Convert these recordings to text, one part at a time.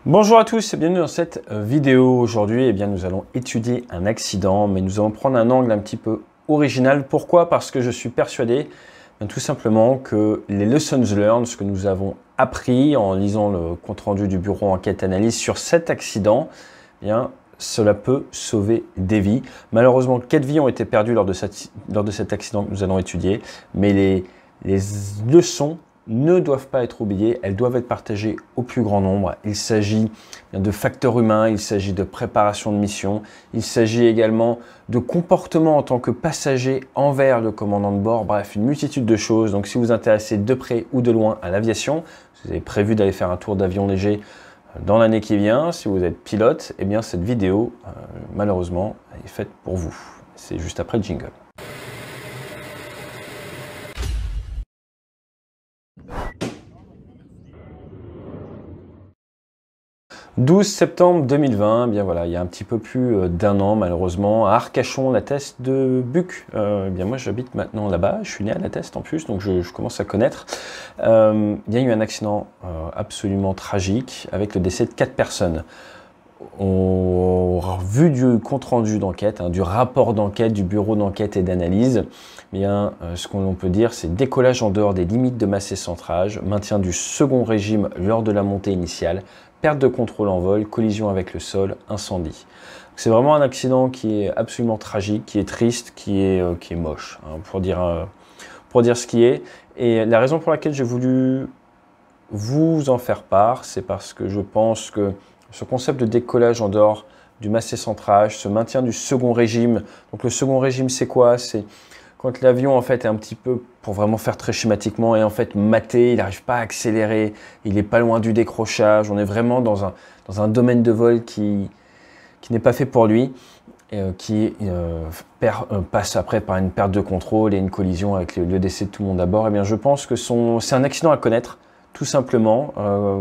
Bonjour à tous et bienvenue dans cette vidéo. Aujourd'hui, nous allons étudier un accident, mais nous allons prendre un angle un petit peu original. Pourquoi? Parce que je suis persuadé, tout simplement, que les lessons learned, ce que nous avons appris en lisant le compte-rendu du bureau enquête-analyse sur cet accident, cela peut sauver des vies. Malheureusement, 4 vies ont été perdues lors de cet accident que nous allons étudier, mais les leçons ne doivent pas être oubliées, elles doivent être partagées au plus grand nombre. Il s'agit de facteurs humains, il s'agit de préparation de mission, il s'agit également de comportement en tant que passager envers le commandant de bord, bref, une multitude de choses. Donc si vous vous intéressez de près ou de loin à l'aviation, si vous avez prévu d'aller faire un tour d'avion léger dans l'année qui vient, si vous êtes pilote, cette vidéo, malheureusement, est faite pour vous. C'est juste après le jingle. 12 septembre 2020, il y a un petit peu plus d'un an malheureusement, à Arcachon, la Teste de Buc. Moi j'habite maintenant là-bas, je suis né à la Teste en plus, donc je commence à connaître. Il y a eu un accident absolument tragique avec le décès de 4 personnes. Au vu du compte-rendu d'enquête, du rapport d'enquête, du bureau d'enquête et d'analyse, ce qu'on peut dire, c'est décollage en dehors des limites de masse et centrage, maintien du second régime lors de la montée initiale, perte de contrôle en vol, collision avec le sol, incendie. C'est vraiment un accident qui est absolument tragique, qui est triste, qui est moche, pour dire ce qui est. Et la raison pour laquelle j'ai voulu vous en faire part, c'est parce que je pense que ce concept de décollage en dehors du massé centrage, ce maintien du second régime. Donc le second régime, c'est quoi? C'est quand l'avion en fait est un petit peu, pour vraiment faire très schématiquement, est en fait maté, il n'arrive pas à accélérer, il n'est pas loin du décrochage. On est vraiment dans un domaine de vol qui n'est pas fait pour lui, et qui passe après par une perte de contrôle et une collision avec le décès de tout le monde à bord. Je pense que c'est un accident à connaître, tout simplement,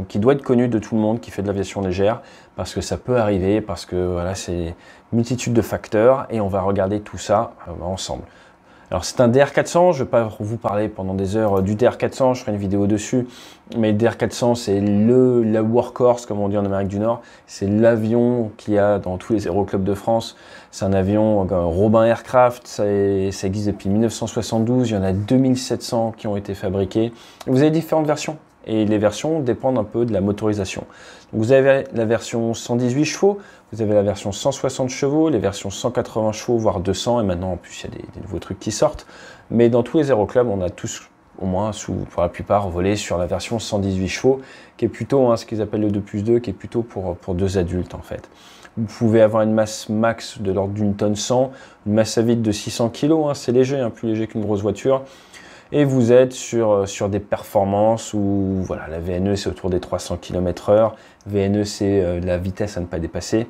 qui doit être connu de tout le monde qui fait de l'aviation légère, parce que ça peut arriver, parce que voilà, c'est une multitude de facteurs, et on va regarder tout ça ensemble. Alors c'est un DR400, je ne vais pas vous parler pendant des heures du DR400, je ferai une vidéo dessus, mais le DR400 c'est la workhorse, comme on dit en Amérique du Nord, c'est l'avion qu'il y a dans tous les aéroclubs de France. C'est un avion Robin Aircraft, ça existe depuis 1972, il y en a 2700 qui ont été fabriqués. Vous avez différentes versions, et les versions dépendent un peu de la motorisation. Donc vous avez la version 118 chevaux, vous avez la version 160 chevaux, les versions 180 chevaux, voire 200, et maintenant en plus il y a des nouveaux trucs qui sortent. Mais dans tous les aéroclubs, on a tous, au moins pour la plupart, volé sur la version 118 chevaux, qui est plutôt ce qu'ils appellent le 2+2, qui est plutôt pour 2 adultes en fait. Vous pouvez avoir une masse max de l'ordre d'une tonne 100, une masse à vide de 600 kg, c'est léger, plus léger qu'une grosse voiture. Et vous êtes sur des performances où voilà, la VNE c'est autour des 300 km/h, VNE c'est la vitesse à ne pas dépasser,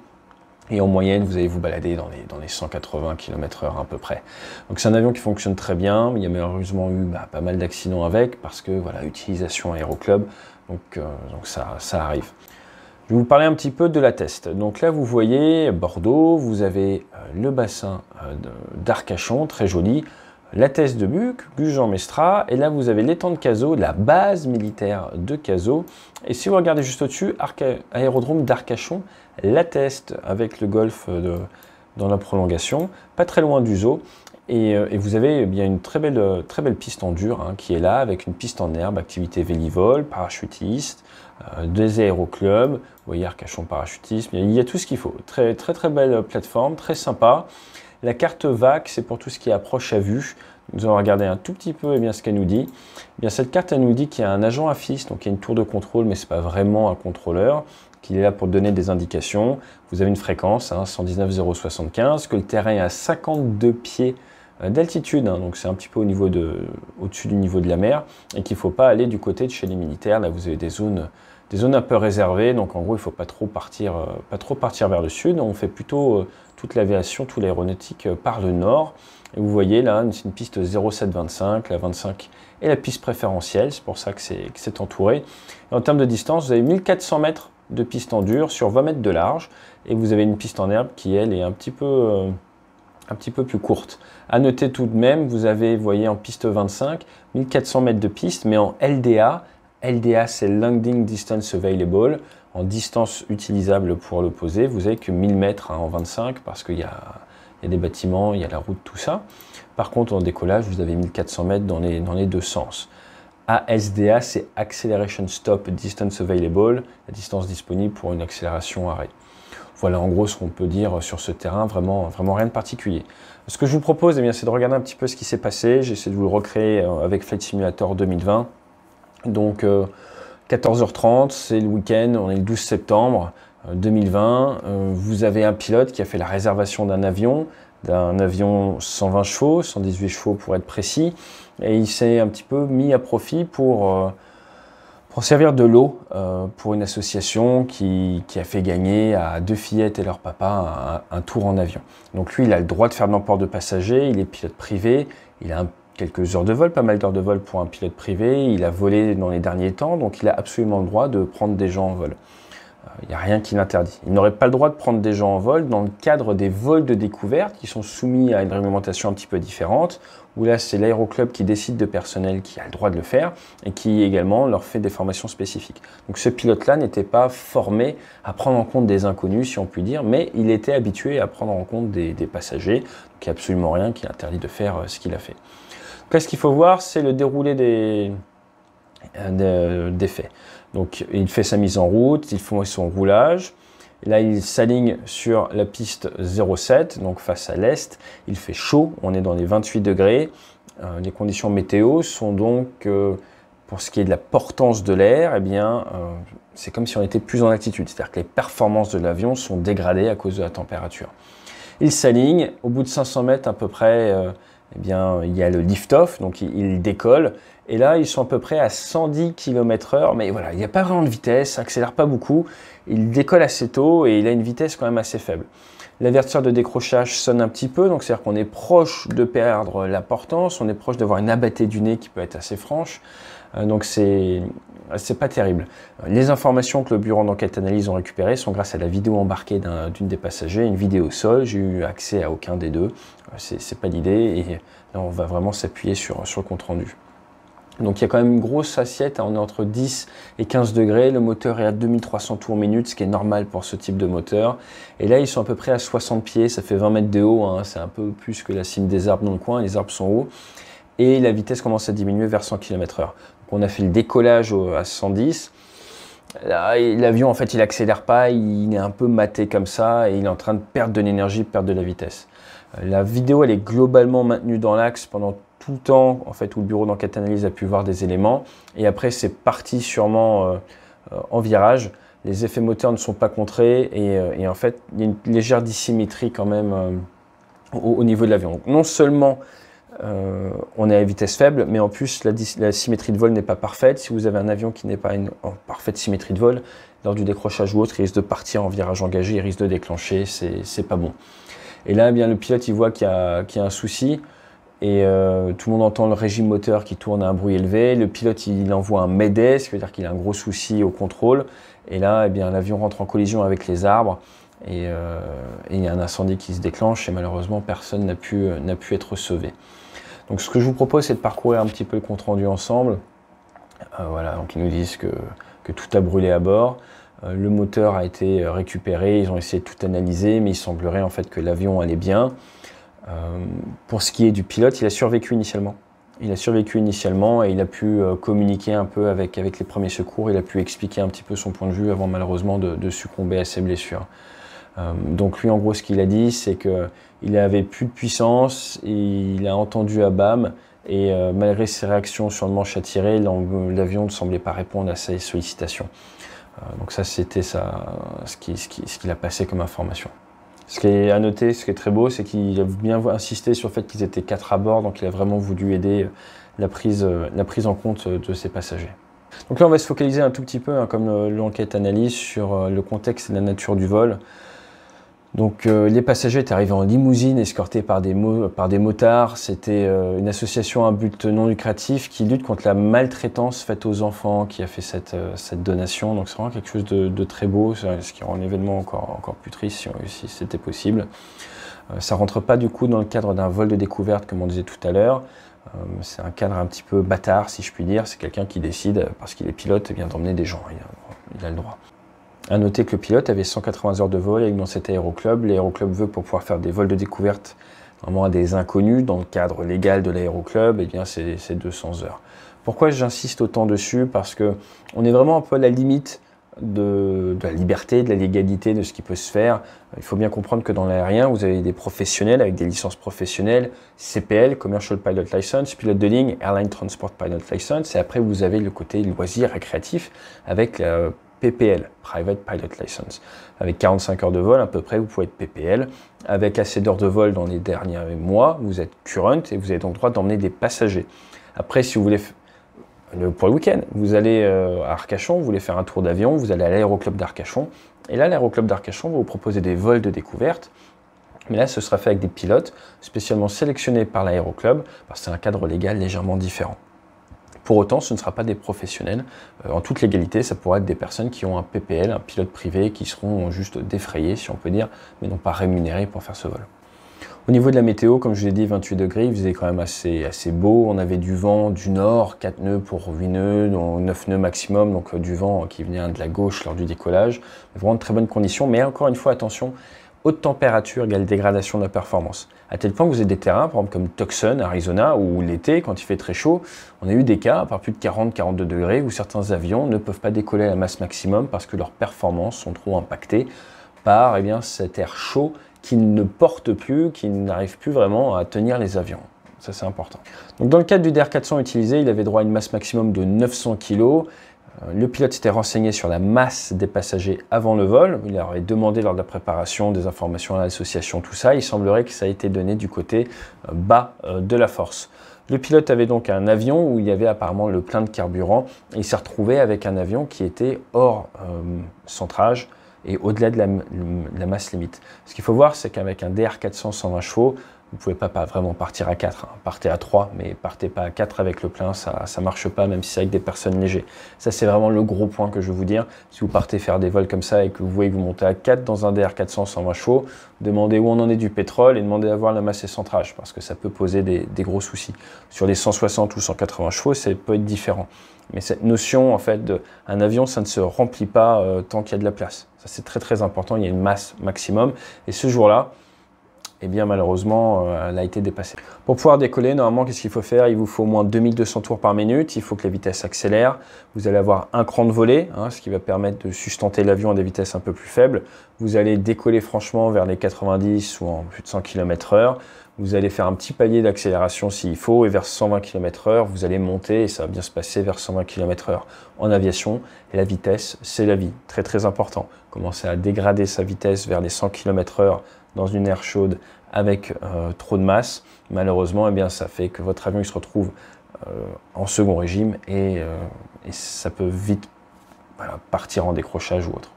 et en moyenne vous allez vous balader dans les 180 km/h à peu près. Donc c'est un avion qui fonctionne très bien, il y a malheureusement eu pas mal d'accidents avec, parce que voilà, utilisation aéroclub, donc ça arrive. Je vais vous parler un petit peu de la Teste. Donc là vous voyez Bordeaux, vous avez le bassin d'Arcachon, très joli, la Teste de Buc, Gujan-Mestras, et là vous avez l'étang de Cazaux, la base militaire de Cazaux. Et si vous regardez juste au-dessus, aérodrome d'Arcachon, la Teste avec le golfe dans la prolongation, pas très loin du zoo. Et vous avez une très belle piste en dur qui est là, avec une piste en herbe, activité vélivol, parachutiste, des aéroclubs, vous voyez Arcachon parachutisme, il y a tout ce qu'il faut. Très belle plateforme, très sympa. La carte VAC, c'est pour tout ce qui est approche à vue. Nous allons regarder un tout petit peu ce qu'elle nous dit. Cette carte, elle nous dit qu'il y a un agent AFIS, donc il y a une tour de contrôle, mais ce n'est pas vraiment un contrôleur, qu'il est là pour donner des indications. Vous avez une fréquence, 119 075, que le terrain est à 52 pieds d'altitude, donc c'est un petit peu au-dessus du niveau de la mer, et qu'il ne faut pas aller du côté de chez les militaires. Là, vous avez des zones un peu réservées, donc en gros, il ne faut pas trop partir vers le sud. On fait plutôt toute l'aviation, toute l'aéronautique par le nord. Et vous voyez là, c'est une piste 0725, la 25 est la piste préférentielle, c'est pour ça que c'est entouré. Et en termes de distance, vous avez 1400 mètres de piste en dur sur 20 mètres de large, et vous avez une piste en herbe qui, elle, est un petit peu plus courte. À noter tout de même, vous avez, vous voyez, en piste 25, 1400 mètres de piste, mais en LDA. LDA, c'est Landing Distance Available. En distance utilisable pour le poser, vous avez que 1000 mètres en 25 parce qu'il y a des bâtiments, il y a la route, tout ça. Par contre, en décollage, vous avez 1400 mètres dans les deux sens. ASDA, c'est Acceleration Stop Distance Available, la distance disponible pour une accélération arrêt. Voilà en gros ce qu'on peut dire sur ce terrain, vraiment rien de particulier. Ce que je vous propose, c'est de regarder un petit peu ce qui s'est passé. J'essaie de vous le recréer avec Flight Simulator 2020. Donc 14h30, c'est le week-end, on est le 12 septembre 2020. Vous avez un pilote qui a fait la réservation d'un avion 120 chevaux, 118 chevaux pour être précis, et il s'est un petit peu mis à profit pour servir de l'eau pour une association qui a fait gagner à 2 fillettes et leur papa un tour en avion. Donc lui, il a le droit de faire de l'emport de passagers, il est pilote privé, il a quelques heures de vol, pas mal d'heures de vol pour un pilote privé, il a volé dans les derniers temps, donc il a absolument le droit de prendre des gens en vol. Il n'y a rien qui l'interdit. Il n'aurait pas le droit de prendre des gens en vol dans le cadre des vols de découverte qui sont soumis à une réglementation un petit peu différente, où là c'est l'aéroclub qui décide de personnel qui a le droit de le faire et qui également leur fait des formations spécifiques. Donc ce pilote-là n'était pas formé à prendre en compte des inconnus, si on peut dire, mais il était habitué à prendre en compte des passagers, donc il n'y a absolument rien qui l'interdit de faire ce qu'il a fait. Donc là, ce qu'il faut voir, c'est le déroulé des faits. Donc il fait sa mise en route, il fait son roulage. Là, il s'aligne sur la piste 07, donc face à l'est. Il fait chaud, on est dans les 28 degrés. Les conditions météo sont donc, pour ce qui est de la portance de l'air, c'est comme si on était plus en altitude. C'est-à-dire que les performances de l'avion sont dégradées à cause de la température. Il s'aligne, au bout de 500 mètres à peu près, il y a le lift-off, donc il décolle. Et là, ils sont à peu près à 110 km/h, mais voilà, il n'y a pas vraiment de vitesse, ça accélère pas beaucoup. Il décolle assez tôt et il a une vitesse quand même assez faible. L'avertisseur de décrochage sonne un petit peu, donc c'est-à-dire qu'on est proche de perdre la portance, on est proche d'avoir une abattée du nez qui peut être assez franche. Donc c'est pas terrible. Les informations que le bureau d'enquête analyse ont récupérées sont grâce à la vidéo embarquée d'une des passagers, une vidéo au sol. J'ai eu accès à aucun des deux, c'est pas l'idée, et là on va vraiment s'appuyer sur le compte rendu. Donc il y a quand même une grosse assiette, on est entre 10 et 15 degrés, le moteur est à 2300 tours minute, ce qui est normal pour ce type de moteur. Et là ils sont à peu près à 60 pieds, ça fait 20 mètres de haut, hein, c'est un peu plus que la cime des arbres dans le coin, les arbres sont hauts. Et la vitesse commence à diminuer vers 100 km/h. Donc on a fait le décollage à 110. L'avion en fait il accélère pas, il est un peu maté comme ça et il est en train de perdre de l'énergie, perdre de la vitesse. La vidéo elle est globalement maintenue dans l'axe pendant tout le temps en fait où le bureau d'enquête analyse a pu voir des éléments, et après c'est parti sûrement en virage. Les effets moteurs ne sont pas contrés et en fait il y a une légère dissymétrie quand même au niveau de l'avion. Donc non seulement on est à vitesse faible, mais en plus la symétrie de vol n'est pas parfaite. Si vous avez un avion qui n'est pas en parfaite symétrie de vol, lors du décrochage ou autre, il risque de partir en virage engagé, il risque de déclencher, c'est pas bon. Et là, le pilote il voit qu'il y a un souci. Et tout le monde entend le régime moteur qui tourne à un bruit élevé. Le pilote il envoie un mayday, ce qui veut dire qu'il a un gros souci au contrôle. Et là, l'avion rentre en collision avec les arbres et il y a un incendie qui se déclenche et malheureusement personne n'a pu être sauvé. Donc ce que je vous propose, c'est de parcourir un petit peu le compte rendu ensemble. Voilà, donc ils nous disent que tout a brûlé à bord. Le moteur a été récupéré, ils ont essayé de tout analyser, mais il semblerait en fait que l'avion allait bien. Pour ce qui est du pilote, il a survécu initialement. Il a survécu initialement et il a pu communiquer un peu avec les premiers secours. Il a pu expliquer un petit peu son point de vue avant malheureusement de succomber à ses blessures. Donc lui, en gros, ce qu'il a dit, c'est qu'il avait plus de puissance, et il a entendu à BAM et malgré ses réactions sur le manche à tirer, l'avion ne semblait pas répondre à ses sollicitations. Donc ça, c'était ce qu'il a passé comme information. Ce qui est à noter, ce qui est très beau, c'est qu'il a bien insisté sur le fait qu'ils étaient 4 à bord, donc il a vraiment voulu aider la prise en compte de ses passagers. Donc là, on va se focaliser un tout petit peu, hein, comme l'enquête analyse, sur le contexte et la nature du vol. Donc les passagers étaient arrivés en limousine, escortés par des motards. C'était une association à but non lucratif qui lutte contre la maltraitance faite aux enfants qui a fait cette donation. Donc c'est vraiment quelque chose de très beau, ce qui rend l'événement encore plus triste si c'était possible. Ça ne rentre pas du coup dans le cadre d'un vol de découverte comme on disait tout à l'heure. C'est un cadre un petit peu bâtard si je puis dire. C'est quelqu'un qui décide, parce qu'il est pilote, d'emmener des gens. Il a le droit. À noter que le pilote avait 180 heures de vol et que dans cet aéroclub, l'aéroclub veut pour pouvoir faire des vols de découverte vraiment à des inconnus dans le cadre légal de l'aéroclub, eh bien c'est 200 heures. Pourquoi j'insiste autant dessus? Parce que on est vraiment un peu à la limite de la liberté, de la légalité, de ce qui peut se faire. Il faut bien comprendre que dans l'aérien, vous avez des professionnels avec des licences professionnelles, CPL, Commercial Pilot License, pilote de ligne, Airline Transport Pilot License, et après vous avez le côté loisir récréatif avec la PPL, Private Pilot License. Avec 45 heures de vol à peu près, vous pouvez être PPL. Avec assez d'heures de vol dans les derniers mois, vous êtes Current et vous avez donc le droit d'emmener des passagers. Après, si vous voulez, pour le week-end, vous allez à Arcachon, vous voulez faire un tour d'avion, vous allez à l'aéroclub d'Arcachon. Et là, l'aéroclub d'Arcachon va vous proposer des vols de découverte. Mais là, ce sera fait avec des pilotes spécialement sélectionnés par l'aéroclub, parce que c'est un cadre légal légèrement différent. Pour autant, ce ne sera pas des professionnels. En toute légalité, ça pourra être des personnes qui ont un PPL, un pilote privé, qui seront juste défrayés, si on peut dire, mais non pas rémunérés pour faire ce vol. Au niveau de la météo, comme je l'ai dit, 28 degrés, il faisait quand même assez beau. On avait du vent du nord, 4 nœuds pour 8 nœuds, 9 nœuds maximum, donc du vent qui venait de la gauche lors du décollage. Vraiment de très bonnes conditions, mais encore une fois, attention, haute température égale dégradation de la performance. À tel point que vous avez des terrains, par exemple comme Tucson, Arizona, où l'été, quand il fait très chaud, on a eu des cas, par plus de 40-42 degrés, où certains avions ne peuvent pas décoller à la masse maximum parce que leurs performances sont trop impactées par cet air chaud qui ne porte plus, qui n'arrive plus vraiment à tenir les avions. Ça, c'est important. Donc, dans le cadre du DR400 utilisé, il avait droit à une masse maximum de 900 kg. Le pilote s'était renseigné sur la masse des passagers avant le vol. Il leur avait demandé lors de la préparation des informations à l'association, tout ça. Il semblerait que ça a été donné du côté bas de la force. Le pilote avait donc un avion où il y avait apparemment le plein de carburant. Et il s'est retrouvé avec un avion qui était hors centrage et au-delà de la masse limite. Ce qu'il faut voir, c'est qu'avec un DR400 120 chevaux, vous ne pouvez pas vraiment partir à 4, partez à 3, mais partez pas à 4 avec le plein, ça ne marche pas, même si c'est avec des personnes légères. Ça, c'est vraiment le gros point que je veux vous dire. Si vous partez faire des vols comme ça et que vous voyez que vous montez à 4 dans un DR400 120 chevaux, demandez où on en est du pétrole et demandez à voir la masse et centrage, parce que ça peut poser des gros soucis. Sur les 160 ou 180 chevaux, ça peut être différent. Mais cette notion, en fait, d'un avion, ça ne se remplit pas tant qu'il y a de la place. Ça, c'est très très important, il y a une masse maximum. Et ce jour-là, eh bien malheureusement, elle a été dépassée. Pour pouvoir décoller, normalement, qu'est-ce qu'il faut faire? Il vous faut au moins 2200 tours par minute, il faut que la vitesse accélère. Vous allez avoir un cran de volée, ce qui va permettre de sustenter l'avion à des vitesses un peu plus faibles. Vous allez décoller franchement vers les 90 ou en plus de 100 km/h. Vous allez faire un petit palier d'accélération s'il faut, et vers 120 km/h, vous allez monter et ça va bien se passer vers 120 km/h. En aviation, la vitesse, c'est la vie, très très important. Commencer à dégrader sa vitesse vers les 100 km/h dans une aire chaude avec trop de masse, malheureusement, eh bien, ça fait que votre avion il se retrouve en second régime et ça peut vite partir en décrochage ou autre.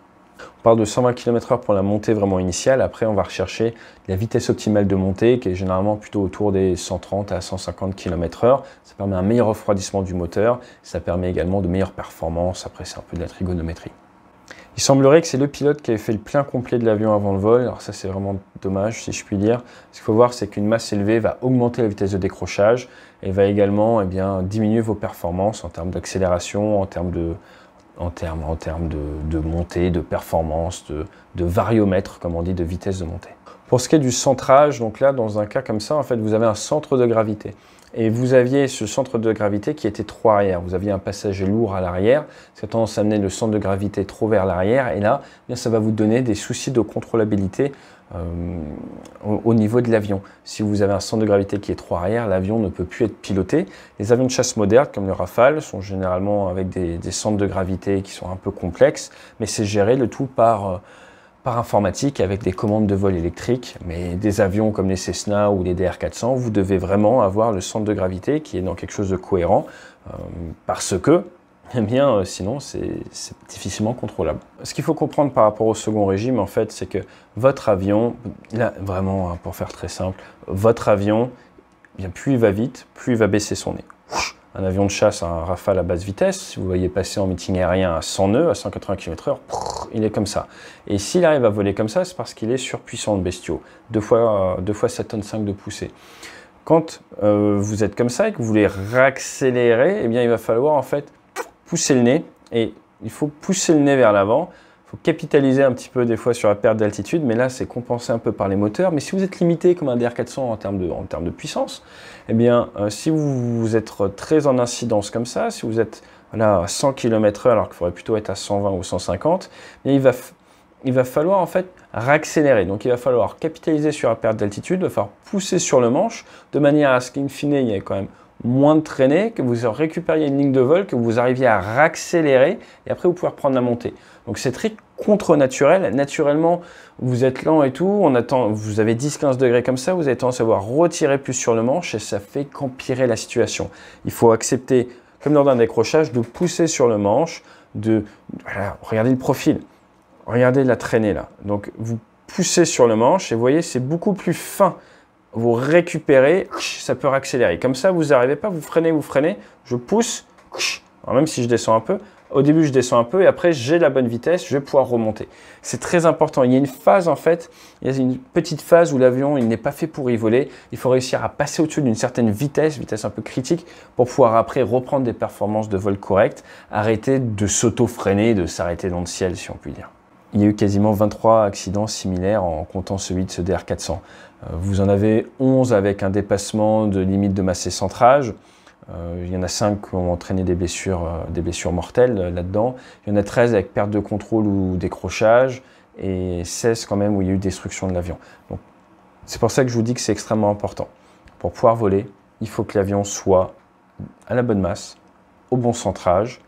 On parle de 120 km/h pour la montée vraiment initiale. Après, on va rechercher la vitesse optimale de montée qui est généralement plutôt autour des 130 à 150 km/h. Ça permet un meilleur refroidissement du moteur. Ça permet également de meilleures performances. Après, c'est un peu de la trigonométrie. Il semblerait que c'est le pilote qui avait fait le plein complet de l'avion avant le vol. Alors ça, c'est vraiment dommage, si je puis dire. Ce qu'il faut voir, c'est qu'une masse élevée va augmenter la vitesse de décrochage et va également diminuer vos performances en termes d'accélération, en termes de montée, de performance, de variomètre, comme on dit, de vitesse de montée. Pour ce qui est du centrage, donc là, dans un cas comme ça, en fait, vous avez un centre de gravité. Et vous aviez ce centre de gravité qui était trop arrière. Vous aviez un passager lourd à l'arrière, ça a tendance à amener le centre de gravité trop vers l'arrière. Et là, bien, ça va vous donner des soucis de contrôlabilité au niveau de l'avion. Si vous avez un centre de gravité qui est trop arrière, l'avion ne peut plus être piloté. Les avions de chasse modernes, comme le Rafale, sont généralement avec des centres de gravité qui sont un peu complexes, mais c'est géré le tout par informatique avec des commandes de vol électriques. Mais des avions comme les Cessna ou les DR400, vous devez vraiment avoir le centre de gravité qui est dans quelque chose de cohérent parce que sinon, c'est difficilement contrôlable. Ce qu'il faut comprendre par rapport au second régime, en fait, c'est que votre avion, là, vraiment, pour faire très simple, votre avion, plus il va vite, plus il va baisser son nez. Un avion de chasse, un Rafale à basse vitesse, si vous voyez passer en meeting aérien à 100 nœuds, à 180 km/h, il est comme ça. Et s'il arrive à voler comme ça, c'est parce qu'il est surpuissant de bestiaux. 2 fois 7,5 tonnes de poussée. Quand vous êtes comme ça et que vous voulez réaccélérer, eh bien, il va falloir en fait pousser le nez, et il faut pousser le nez vers l'avant. Il faut capitaliser un petit peu des fois sur la perte d'altitude, mais là c'est compensé un peu par les moteurs. Mais si vous êtes limité comme un DR400 en termes de puissance, eh bien si vous êtes très en incidence comme ça, si vous êtes voilà, à 100 km/h alors qu'il faudrait plutôt être à 120 ou 150, eh bien, il va falloir en fait réaccélérer. Donc il va falloir capitaliser sur la perte d'altitude, il va falloir pousser sur le manche de manière à ce qu'in fine il y ait quand même moins de traînée, que vous récupériez une ligne de vol, que vous arriviez à réaccélérer et après vous pouvez reprendre la montée. Donc c'est très contre-naturel. Naturellement, vous êtes lent et tout, vous avez 10-15 degrés comme ça, vous avez tendance à voir retirer plus sur le manche et ça fait qu'empirer la situation. Il faut accepter, comme lors d'un décrochage, de pousser sur le manche, voilà, regardez le profil. Regardez la traînée là. Donc vous poussez sur le manche et vous voyez, c'est beaucoup plus fin. Vous récupérez, ça peut accélérer. Comme ça, vous n'arrivez pas, vous freinez, je pousse, alors même si je descends un peu. Au début, je descends un peu et après, j'ai la bonne vitesse, je vais pouvoir remonter. C'est très important. Il y a une phase en fait, il y a une petite phase où l'avion, il n'est pas fait pour y voler. Il faut réussir à passer au-dessus d'une certaine vitesse un peu critique, pour pouvoir après reprendre des performances de vol correctes, arrêter de s'auto-freiner, de s'arrêter dans le ciel, si on peut dire. Il y a eu quasiment 23 accidents similaires en comptant celui de ce DR400. Vous en avez 11 avec un dépassement de limite de masse et centrage. Il y en a 5 qui ont entraîné des blessures mortelles là-dedans. Il y en a 13 avec perte de contrôle ou décrochage et 16 quand même où il y a eu destruction de l'avion. Donc, c'est pour ça que je vous dis que c'est extrêmement important. Pour pouvoir voler, il faut que l'avion soit à la bonne masse, au bon centrage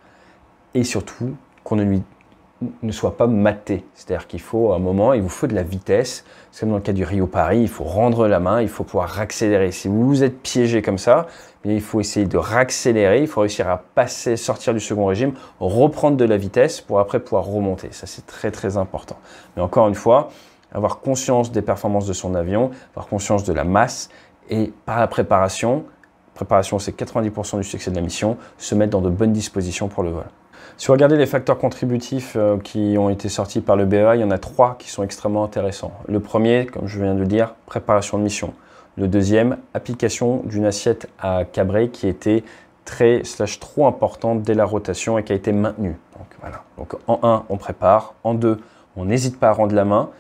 et surtout qu'on ne soit pas maté. C'est-à-dire qu'il faut, à un moment, il vous faut de la vitesse. C'est comme dans le cas du Rio-Paris, il faut rendre la main, il faut pouvoir réaccélérer. Si vous êtes piégé comme ça, il faut essayer de réaccélérer, il faut réussir à passer, sortir du second régime, reprendre de la vitesse pour après pouvoir remonter. Ça, c'est très, très important. Mais encore une fois, avoir conscience des performances de son avion, avoir conscience de la masse et par la préparation, c'est 90% du succès de la mission, se mettre dans de bonnes dispositions pour le vol. Si vous regardez les facteurs contributifs qui ont été sortis par le BEA, il y en a 3 qui sont extrêmement intéressants. Le premier, comme je viens de le dire, préparation de mission. Le deuxième, application d'une assiette à cabrer qui était trop importante dès la rotation et qui a été maintenue. Donc, voilà. Donc en 1, on prépare. En 2, on n'hésite pas à rendre la main.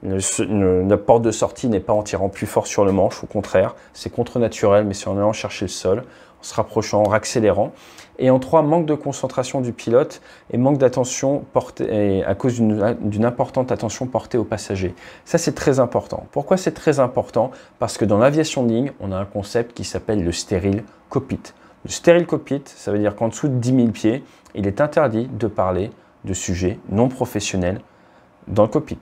La porte de sortie n'est pas en tirant plus fort sur le manche, au contraire, c'est contre-naturel, mais c'est en allant chercher le sol, en se rapprochant, en accélérant. Et en 3, manque de concentration du pilote et manque d'attention portée à cause d'une importante attention portée aux passagers. Ça, c'est très important. Pourquoi c'est très important? Parce que dans l'aviation de ligne, on a un concept qui s'appelle le stérile cockpit. Le stérile cockpit, ça veut dire qu'en dessous de 10 000 pieds, il est interdit de parler de sujets non professionnels dans le cockpit.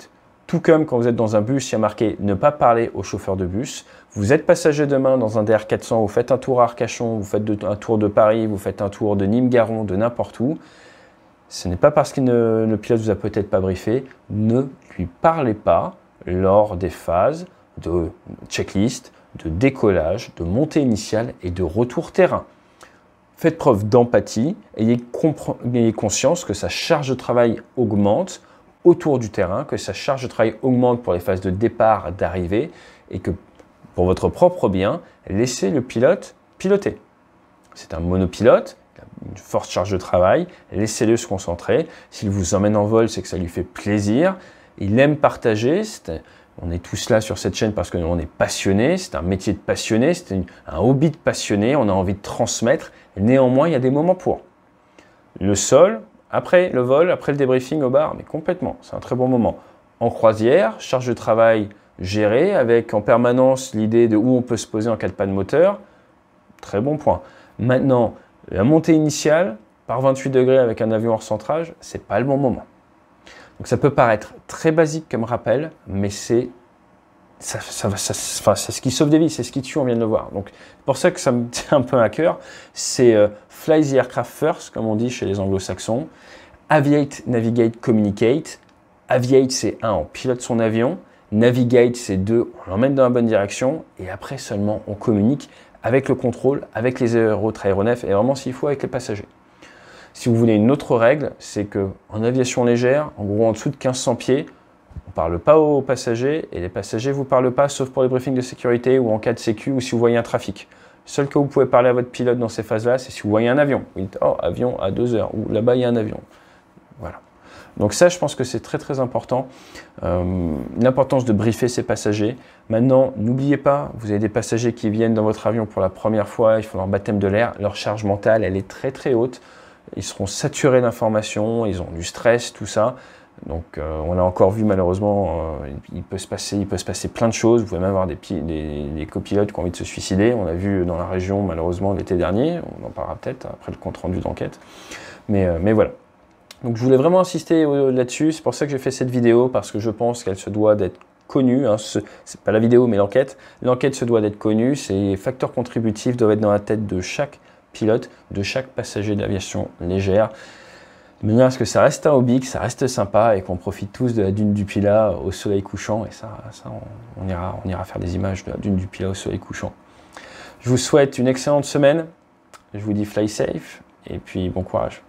Tout comme quand vous êtes dans un bus, il y a marqué « ne pas parler au chauffeur de bus ». Vous êtes passager demain dans un DR400, vous faites un tour à Arcachon, vous faites un tour de Paris, vous faites un tour de Nîmes-Garon, de n'importe où. Ce n'est pas parce que le pilote vous a peut-être pas briefé, ne lui parlez pas lors des phases de checklist, de décollage, de montée initiale et de retour terrain. Faites preuve d'empathie, ayez conscience que sa charge de travail augmente autour du terrain, que sa charge de travail augmente pour les phases de départ, d'arrivée, et que pour votre propre bien, laissez le pilote piloter. C'est un monopilote, il a une forte charge de travail, laissez-le se concentrer. S'il vous emmène en vol, c'est que ça lui fait plaisir. Il aime partager. On est tous là sur cette chaîne parce qu'on est passionné, c'est un métier de passionné, c'est un hobby de passionné, on a envie de transmettre. Néanmoins, il y a des moments pour. Le sol, après le vol, après le débriefing au bar, mais complètement, c'est un très bon moment. En croisière, charge de travail gérée, avec en permanence l'idée de où on peut se poser en cas de panne moteur, très bon point. Maintenant, la montée initiale, par 28 degrés avec un avion hors centrage, c'est pas le bon moment. Donc ça peut paraître très basique comme rappel, mais c'est ce qui sauve des vies, c'est ce qui tue, on vient de le voir. Donc c'est pour ça que ça me tient un peu à cœur, c'est fly the aircraft first, comme on dit chez les anglo-saxons, aviate, navigate, communicate. Aviate, c'est 1, on pilote son avion, navigate, c'est 2, on l'emmène dans la bonne direction, et après seulement on communique avec le contrôle, avec les autres aéronefs, et vraiment s'il faut avec les passagers. Si vous voulez une autre règle, c'est qu'en aviation légère, en gros en dessous de 1500 pieds, on ne parle pas aux passagers et les passagers ne vous parlent pas sauf pour les briefings de sécurité ou en cas de sécu ou si vous voyez un trafic. Le seul cas où vous pouvez parler à votre pilote dans ces phases-là, c'est si vous voyez un avion. Vous dites « Oh, avion à 2 heures » ou « Là-bas, il y a un avion ». Voilà. Donc ça, je pense que c'est très très important. L'importance de briefer ses passagers. Maintenant, n'oubliez pas, vous avez des passagers qui viennent dans votre avion pour la première fois, ils font leur baptême de l'air, leur charge mentale, elle est très très haute. Ils seront saturés d'informations, ils ont du stress, tout ça. Donc on a encore vu malheureusement, il peut se passer plein de choses. Vous pouvez même avoir des copilotes qui ont envie de se suicider. On l'a vu dans la région malheureusement l'été dernier, on en parlera peut-être après le compte rendu d'enquête. Mais voilà. Donc je voulais vraiment insister là-dessus, c'est pour ça que j'ai fait cette vidéo, parce que je pense qu'elle se doit d'être connue, hein. C'est pas la vidéo mais l'enquête. L'enquête se doit d'être connue, ces facteurs contributifs doivent être dans la tête de chaque pilote, de chaque passager d'aviation légère, de manière à ce que ça reste un hobby, que ça reste sympa et qu'on profite tous de la dune du Pilat au soleil couchant, et ça on ira faire des images de la dune du Pilat au soleil couchant. Je vous souhaite une excellente semaine, je vous dis fly safe, et puis bon courage.